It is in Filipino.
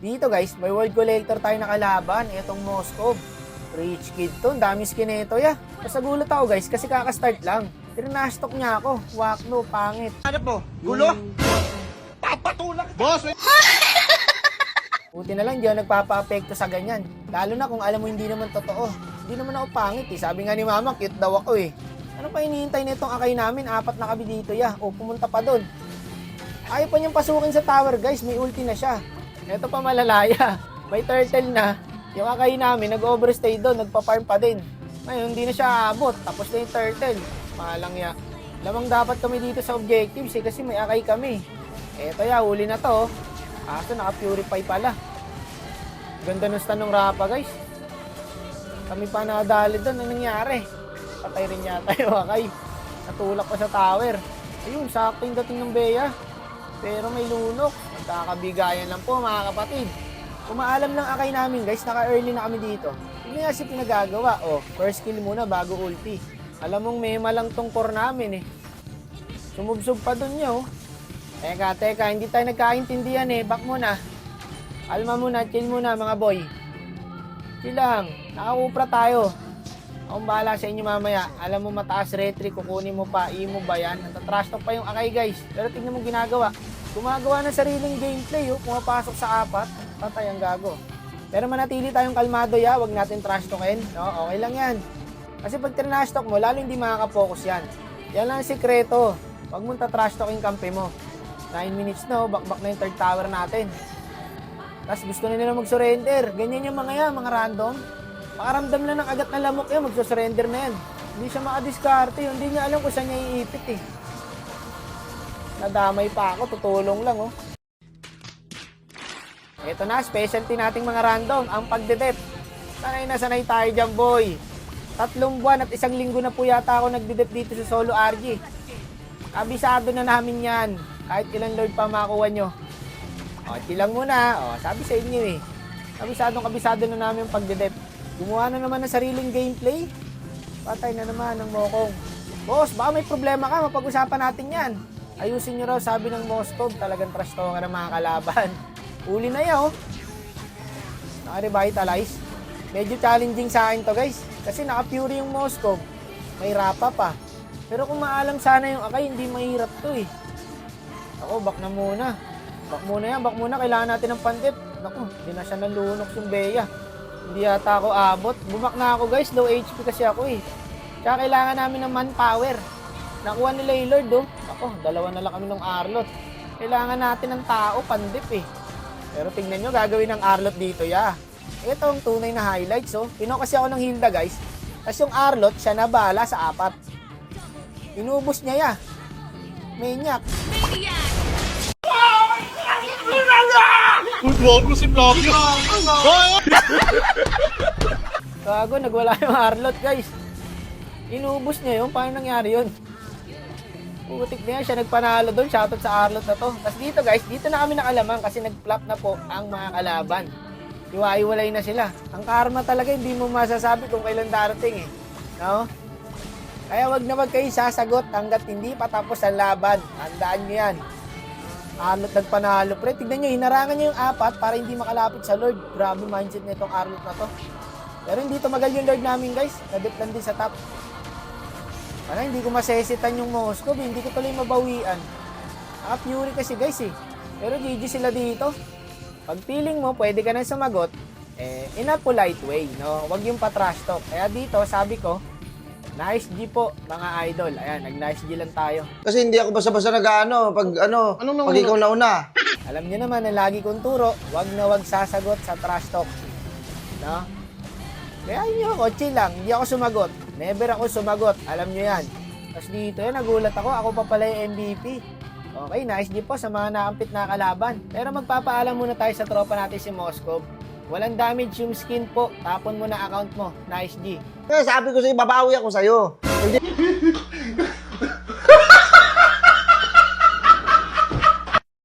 Dito guys, may world collector tayo na kalaban. Itong Moskov. Rich kid to. Dami skin nito ya. Basta gulat ako guys kasi kakastart lang. Pero na-stock niya ako. Wakno, pangit. Ano po? Gulo? Papatulak! Boss! Buti na lang di ako nagpapa-apekto sa ganyan. Lalo na kung alam mo hindi naman totoo. Hindi naman ako pangit eh. Sabi nga ni mama, cute daw ako eh. Ano pa hinihintay nitong akay namin? 4 na kami dito ya. O pumunta pa doon. Ayaw pa niyang pasukin sa tower guys. May ulti na siya. Ito pa malalaya. May turtle na. Yung akay namin nag-overstay doon. Nagpa-farm pa din. Ngayon hindi na siya aabot. Tapos na yung turtle. Malang ya. Lamang dapat kami dito sa objectives eh. Kasi may akay kami. Eto ya, huli na to. Kaso naka-purify pala. Ganda ng stun ng Rapa guys. Kami pa nakadali doon. Ano nangyari? Patay rin yata yung akay. Natulak pa sa tower. Ayun, sakto yung dating ng Bea. Pero may lunok. Magkakabigayan lang po mga kapatid. Kumaalam lang akay namin guys. Naka-early na kami dito. Hindi nga si pinagagawa. Oh, first kill muna bago ulti. Alam mong mema lang tong core namin eh. Sumubsob pa dun niya oh. Teka, hindi tayo nagkaintindihan eh. Back muna. Alma muna, chill muna mga boy. Chill lang. Nakakupra tayo. Akong bahala sa inyo mamaya. Alam mo mataas retry, kukunin mo pa, mo ba yan? Natatrash talk pa yung akay guys. Pero tingnan mo ginagawa. Gumagawa ng sariling gameplay oh. Pumapasok sa 4, patay ang gago. Pero manatili tayong kalmado ya. Huwag natin trash talkin. No, okay lang yan. Kasi pag trash talk mo, lalo hindi makaka-focus yan. Yan lang ang sikreto. Huwag mong tatrash talk yung kampe mo. 9 minutes na, back na yung third tower natin. Tapos gusto na nila mag-surrender. Ganyan yung mga yan, mga random. Pakaramdam lang ng agat na lamok yan, mag-surrender na yan. Hindi siya makadiskarte, hindi niya alam kung saan niya iipit eh. Nadamay pa ako, tutulong lang oh. Ito na, specialty nating mga random, ang pagdedep. Sanay tayo dyan boy. 3 buwan at 1 linggo na po yata ako nagdedep dito sa solo RG. Abisado na namin yan. Kahit ilang lord pa makuha nyo. O, chilang muna. O, sabi sa inyo eh. Kabisado na namin yung pagdedep. Gumawa na naman ng sariling gameplay. Patay na naman ng mokong. Boss, baka may problema ka. Mapag-usapan natin yan. Ayusin nyo raw, sabi ng Moskov. Talagang trash talk ng mga kalaban. Uli na yan, oh. Naka-revitalize. Medyo challenging sa akin to, guys. Kasi naka-fury yung Moskov. May Rapa pa. Pero kung maalam sana yung akay, hindi mahirap to eh. Ako, back na muna. Back muna yan, back muna. Kailangan natin ng pandip. Naku, hindi na siya nalunok yung Bea. Hindi yata ako abot. Bumak na ako guys, low HP kasi ako eh. Tsaka kailangan namin ng manpower. Nakuha nila yung Lord oh. Ako, 2 na lang kami ng Arlot. Kailangan natin ng tao, pandip eh. Pero tingnan nyo, gagawin ng Arlot dito ya. Ito ang tunay na highlights oh. Pino kasi ako ng Hilda guys. Tapos yung Arlot, siya na bahala sa 4. Inubos niya ya. Maniac. Gago si Vloggy! Gago, nagwala yung Arlot guys. Inubos niya yun. Paano nangyari yun? Putik na yan. Siya nagpanalo doon. Shoutout sa Arlot na to. Tapos dito guys, dito na kami nakalaman kasi nag-flop na po ang mga kalaban. Iwa-iwalay na sila. Ang karma talaga, hindi mo masasabi kung kailan darating eh. No? Kaya wag na wag kayo sasagot hanggat hindi patapos ang laban. Handaan nyo yan. Arlot nagpanalo. Pre, tignan nyo, hinarangan nyo yung 4 para hindi makalapit sa Lord. Grabe mindset nitong Arlot na to. Pero hindi tumagal yung Lord namin guys. Nadip lang din sa top. Parang hindi ko masesitan yung Moskov. Hindi ko tuloy mabawian. Fury kasi guys eh. Pero GG sila dito. Pag feeling mo, pwede ka na sumagot. In a polite way. No? Wag yung patrash talk. Kaya dito, sabi ko, nice G po, mga idol. Ayan, nag-nice G lang tayo. Kasi hindi ako basta-basta nag-ano, pag ikaw nauna. Alam niyo naman na lagi kong turo, wag na wag sasagot sa trash talk. No? Kaya yun ako, chill lang. Hindi ako sumagot. Never ako sumagot. Alam niyo yan. Tapos dito yan, nagulat ako pa pala yung MVP. Okay, nice G po sa mga naampit na kalaban. Pero magpapaalam muna tayo sa tropa natin si Moskov. Walang damage yung skin po. Tapon mo na account mo. Nice G. Kaya sabi ko sa'yo, babawi ako sa'yo. Hindi,